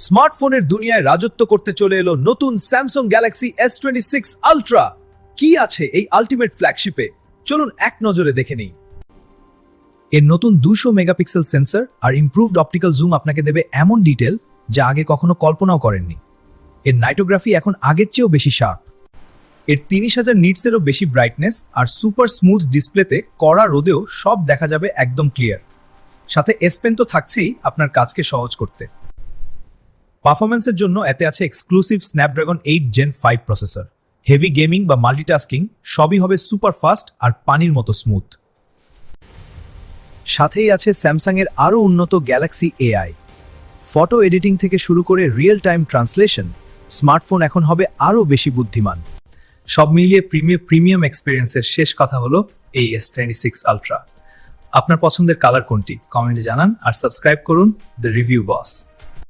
স্মার্টফোনের দুনিয়ায় রাজত্ব করতে চলে এলো নতুন স্যামসাং গ্যালাক্সি S26 আলট্রা। কি আছে এই আল্টিমেট ফ্ল্যাগশিপে, চলুন এক নজরে দেখে নিই। এর নতুন 200 মেগাপিক্সেল সেন্সর আর ইমপ্রুভড অপটিক্যাল জুম আপনাকে দেবে এমন ডিটেল যা আগে কখনো কল্পনাও করেননি। এর নাইটোগ্রাফি এখন আগের চেয়েও বেশি শার্প। এর 30,000 নিটসেরও বেশি ব্রাইটনেস আর সুপার স্মুথ ডিসপ্লেতে কড়া রোদেও সব দেখা যাবে একদম ক্লিয়ার। সাথে S Pen তো থাকছেই আপনার কাজকে সহজ করতে। পারফরম্যান্সের জন্য এতে আছে exclusive Snapdragon 8 Gen 5 processor. Heavy gaming বা মাল্টিটাস্কিং সবই হবে সুপার ফাস্ট আর পানির মতো স্মুথ। সাথেই আছে স্যামসাং এর আরও উন্নত গ্যালাক্সি AI। ফটো এডিটিং থেকে শুরু করে রিয়েল টাইম ট্রান্সলেশন, স্মার্টফোন এখন হবে আরও বেশি বুদ্ধিমান। সব মিলিয়ে প্রিমিয়াম এক্সপিরিয়েন্সের শেষ কথা হলো এই S26 আলট্রা। আপনার পছন্দের কালার কোনটি কমেন্টে জানান আর সাবস্ক্রাইব করুন দ্য রিভিউ বস।